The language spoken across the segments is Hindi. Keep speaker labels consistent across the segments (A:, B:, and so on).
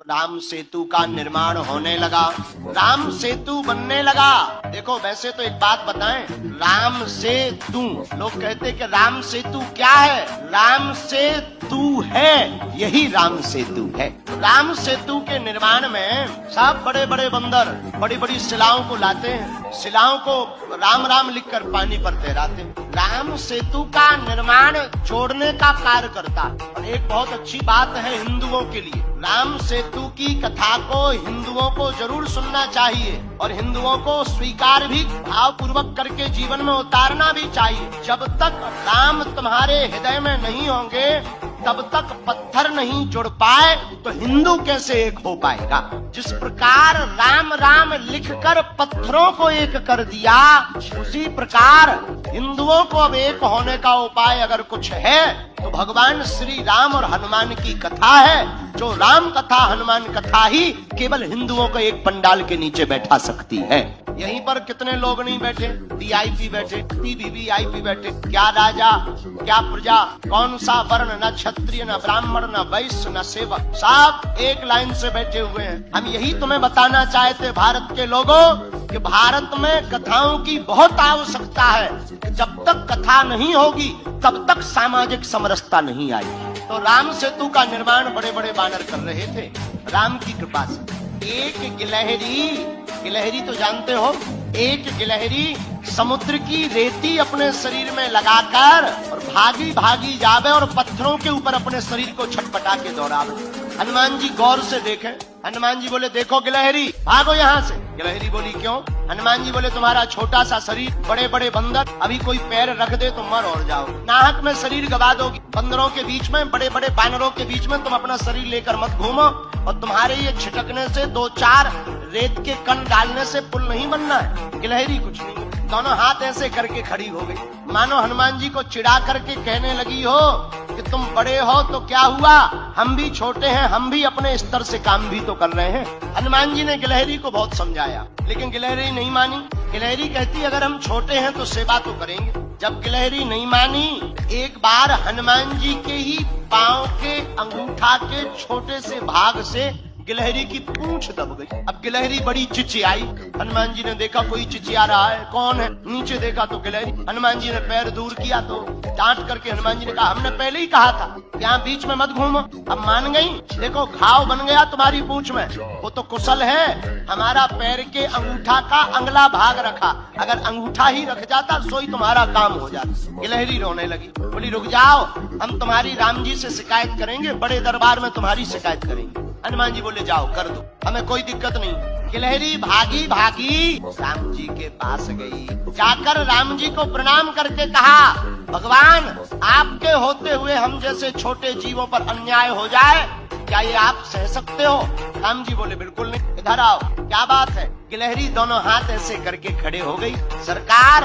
A: राम सेतु का निर्माण होने लगा, राम सेतु बनने लगा। देखो वैसे तो एक बात बताएं, राम सेतु, लोग कहते हैं कि राम सेतु क्या है? राम सेतु है, यही राम सेतु है। राम सेतु के निर्माण में सब बड़े बड़े बंदर बड़ी बड़ी शिलाओं को लाते हैं, शिलाओं को राम राम लिखकर पानी पर तैराते हैं। राम सेतु का निर्माण जोड़ने का कार्य करता है। और एक बहुत अच्छी बात है हिंदुओं के लिए, राम सेतु की कथा को हिंदुओं को जरूर सुनना चाहिए और हिंदुओं को स्वीकार भी भावपूर्वक करके जीवन में उतारना भी चाहिए। जब तक राम तुम्हारे हृदय में नहीं होंगे तब तक पत्थर नहीं जुड़ पाए तो हिंदू कैसे एक हो पाएगा। जिस प्रकार राम राम लिखकर पत्थरों को एक कर दिया, उसी प्रकार हिंदुओं को अब एक होने का उपाय अगर कुछ है तो भगवान श्री राम और हनुमान की कथा है। जो राम कथा हनुमान कथा ही केवल हिंदुओं को एक पंडाल के नीचे बैठा सकती है। यहीं पर कितने लोग नहीं बैठे, वीआईपी बैठे, वीवीआईपी बैठे, क्या राजा क्या प्रजा, कौन सा वर्ण, न क्षत्रिय न ब्राह्मण न वैश्य न सेवक, सब एक लाइन से बैठे हुए हैं। हम यही तुम्हें बताना चाहते भारत के लोगों कि भारत में कथाओं की बहुत आवश्यकता है। जब तक कथा नहीं होगी तब तक सामाजिक समरसता नहीं आएगी। तो राम सेतु का निर्माण बड़े बड़े बानर कर रहे थे राम की कृपा से। एक गिलहरी, गिलहरी तो जानते हो, एक गिलहरी समुद्र की रेती अपने शरीर में लगाकर और भागी भागी जावे और पत्थरों के ऊपर अपने शरीर को छटपटा के दौड़ावे। हनुमान जी गौर से देखें, हनुमान जी बोले देखो गिलहरी भागो यहाँ से। गिलहरी बोली क्यों? हनुमान जी बोले तुम्हारा छोटा सा शरीर, बड़े बड़े बंदर, अभी कोई पैर रख दे तो मर और जाओ, नाहक में शरीर गवा दोगी। बंदरों के बीच में, बड़े बड़े बानरों के बीच में तुम अपना शरीर लेकर मत घूमो और तुम्हारे ये छिटकने से, दो चार रेत के कण डालने से पुल नहीं बनना है। गिलहरी कुछ नहीं, दोनों हाथ ऐसे करके खड़ी हो गई, मानो हनुमान जी को चिढ़ा करके कहने लगी हो कि तुम बड़े हो तो क्या हुआ, हम भी छोटे हैं, हम भी अपने स्तर से काम भी तो कर रहे हैं। हनुमान जी ने गिलहरी को बहुत समझाया लेकिन गिलहरी नहीं मानी। गिलहरी कहती अगर हम छोटे हैं तो सेवा तो करेंगे। जब गिलहरी नहीं मानी, एक बार हनुमान जी के ही पांव के अंगूठा के छोटे से भाग से गिलहरी की पूंछ दब गई। अब गिलहरी बड़ी चिचियाई, हनुमान जी ने देखा कोई चिचिया रहा है, कौन है? नीचे देखा तो गिलहरी। हनुमान जी ने पैर दूर किया तो डांट करके हनुमान जी ने कहा हमने पहले ही कहा था यहाँ बीच में मत घूमो। अब मान गई, देखो घाव बन गया तुम्हारी पूंछ में, वो तो कुशल है, हमारा पैर के अंगूठा का अगला भाग रखा, अगर अंगूठा ही रख जाता सोई तुम्हारा काम हो जाता। गिलहरी रोने लगी, बोली रुक जाओ, हम तुम्हारी राम जी से शिकायत करेंगे, बड़े दरबार में तुम्हारी शिकायत करेंगे। हनुमान जी बोले जाओ कर दो, हमें कोई दिक्कत नहीं। गिलहरी भागी भागी राम जी के पास गई, जाकर राम जी को प्रणाम करके कहा भगवान आपके होते हुए हम जैसे छोटे जीवों पर अन्याय हो जाए, क्या ये आप सह सकते हो? राम जी बोले बिल्कुल नहीं, इधर आओ, क्या बात है? गिलहरी दोनों हाथ ऐसे करके खड़े हो गई, सरकार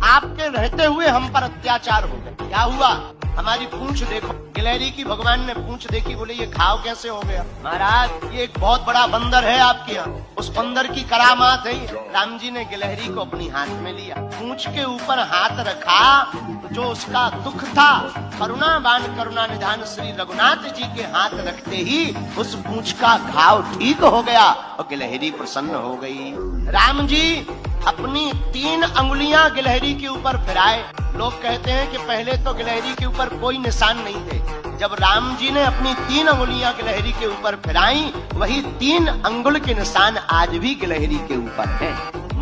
A: आपके रहते हुए हम पर अत्याचार हो गए, क्या हुआ? हमारी पूंछ देखो। गिलहरी की भगवान ने पूंछ देखी, बोले ये घाव कैसे हो गया? महाराज ये एक बहुत बड़ा बंदर है आपके यहाँ, उस बंदर की करामात है। राम जी ने गिलहरी को अपनी हाथ में लिया, पूंछ के ऊपर हाथ रखा, जो उसका दुख था, करुणावान करुणा निधान श्री रघुनाथ जी के हाथ रखते ही उस पूंछ का घाव ठीक हो गया और गिलहरी प्रसन्न हो गई। राम जी अपनी 3 अंगुलियां गिलहरी के ऊपर फिराए। लोग कहते हैं कि पहले तो गिलहरी के ऊपर कोई निशान नहीं थे, जब राम जी ने अपनी 3 अंगुलियां गिलहरी के ऊपर फिराई, वही 3 अंगुल के निशान आज भी गिलहरी के ऊपर हैं।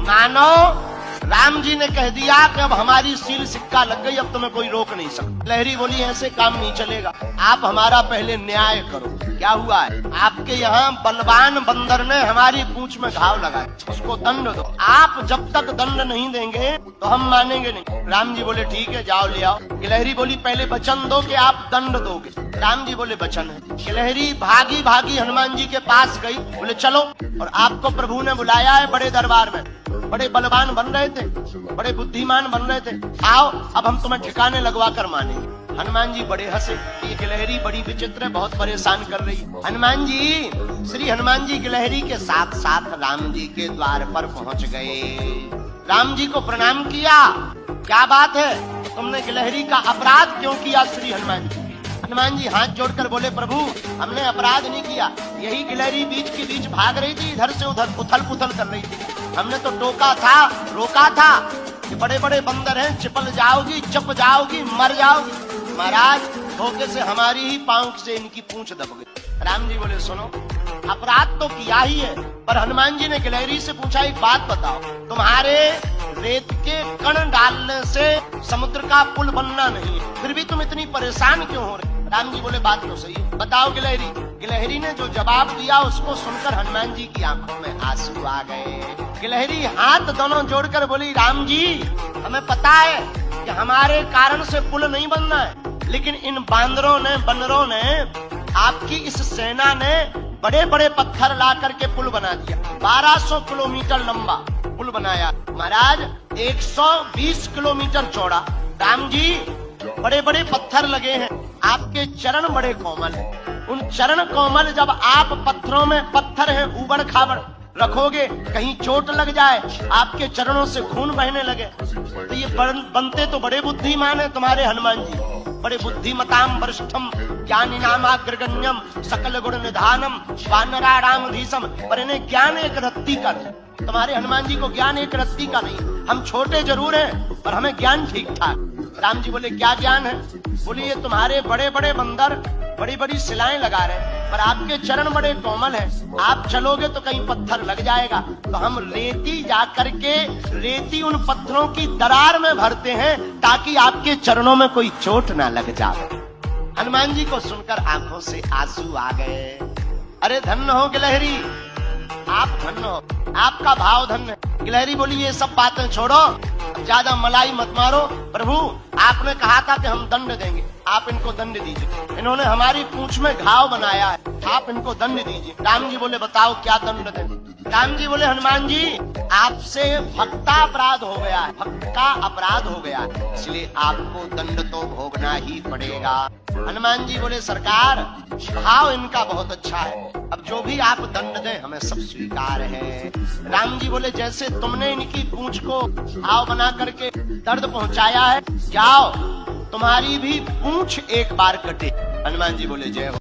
A: मानो राम जी ने कह दिया कि अब हमारी सील सिक्का लग गई, अब तुम्हें कोई रोक नहीं सकता। गिलहरी बोली ऐसे काम नहीं चलेगा, आप हमारा पहले न्याय करो। क्या हुआ है? आपके यहाँ बलवान बंदर ने हमारी पूंछ में घाव लगाया, उसको दंड दो। आप जब तक दंड नहीं देंगे तो हम मानेंगे नहीं। राम जी बोले ठीक है जाओ ले आओ। गिलहरी बोली पहले वचन दो कि आप दंड दोगे। राम जी बोले वचन है। गिलहरी भागी भागी हनुमान जी के पास गई, बोले चलो, और आपको प्रभु ने बुलाया है बड़े दरबार में, बड़े बलवान बन रहे थे, बड़े बुद्धिमान बन रहे थे, आओ अब हम तुम्हें ठिकाने लगवा कर मानेंगे। हनुमान जी बड़े हंसे, ये गिलहरी बड़ी विचित्र है, बहुत परेशान कर रही। हनुमान जी, श्री हनुमान जी गिलहरी के साथ साथ राम जी के द्वार पर पहुंच गए। राम जी को प्रणाम किया, क्या बात है, तुमने गिलहरी का अपराध क्यों किया श्री हनुमान जी? हनुमान जी हाथ जोड़कर बोले, प्रभु हमने अपराध नहीं किया, यही गिलहरी बीच के बीच भाग रही थी, इधर से उधर उथल पुथल कर रही थी, हमने तो टोका था, रोका था कि बड़े बड़े बंदर हैं, चिपल जाओगी, चप जाओगी, मर जाओगी। महाराज धोखे से हमारी ही पांव से इनकी पूंछ दब गई। राम जी बोले, सुनो अपराध तो किया ही है, पर हनुमान जी ने गिलहरी से पूछा, एक बात बताओ, तुम्हारे रेत के कण डालने से समुद्र का पुल बनना नहीं है, फिर भी तुम इतनी परेशान क्यों हो रहे? राम जी बोले, बात तो सही है, बताओ गिलहरी। गिलहरी ने जो जवाब दिया उसको सुनकर हनुमान जी की आंखों में आंसू आ गए। गिलहरी हाथ दोनों जोड़कर बोली, राम जी हमें पता है कि हमारे कारण से पुल नहीं बनना है, लेकिन इन बंदरों ने आपकी इस सेना ने बड़े बड़े पत्थर ला करके पुल बना दिया, 1200 किलोमीटर लंबा पुल बनाया। महाराज 120 किलोमीटर चौड़ा। राम जी बड़े बड़े पत्थर लगे हैं, आपके चरण बड़े कोमल हैं, उन चरण कोमल जब आप पत्थरों में, पत्थर है उबड़ खाबड़, रखोगे कहीं चोट लग जाए, आपके चरणों से खून बहने लगे, तो ये बनते तो बड़े बुद्धिमान है तुम्हारे हनुमान जी, बड़े बुद्धिमताम वरिष्ठम ज्ञानी नामाग्रगण्यम सकल गुण निधानम वानराणाम धीसम, पर इन्हें ज्ञान एक रत्ती का नहीं, तुम्हारे हनुमान जी को ज्ञान एक रत्ती का नहीं। हम छोटे जरूर हैं पर हमें ज्ञान ठीक ठाक। राम जी बोले, क्या ज्ञान है? बोले, ये तुम्हारे बड़े बड़े बंदर बड़ी बड़ी सिलाएं लगा रहे हैं, पर आपके चरण बड़े कोमल हैं, आप चलोगे तो कहीं पत्थर लग जाएगा, तो हम रेती जा करके रेती उन पत्थरों की दरार में भरते हैं ताकि आपके चरणों में कोई चोट ना लग जाए। हनुमान जी को सुनकर आंखों से आंसू आ गए। अरे धन्य हो गिलहरी, आप धन्य हो, आपका भाव धन्य। गिलहरी बोली, ये सब बातें छोड़ो, ज्यादा मलाई मत मारो, प्रभु आपने कहा था कि हम दंड देंगे, आप इनको दंड दीजिए, इन्होंने हमारी पूंछ में घाव बनाया है, आप इनको दंड दीजिए। राम जी बोले, बताओ क्या दंड दें? राम जी बोले, हनुमान जी आपसे भक्ता अपराध हो गया है, भक्त का अपराध हो गया है, इसलिए आपको दंड तो भोगना ही पड़ेगा। हनुमान जी बोले, सरकार भाव इनका बहुत अच्छा है, अब जो भी आप दंड दें हमें सब स्वीकार है। राम जी बोले, जैसे तुमने इनकी पूंछ को घाव बना करके दर्द पहुंचाया है, जाओ तुम्हारी भी पूंछ एक बार कटे। हनुमान जी बोले, जय हो।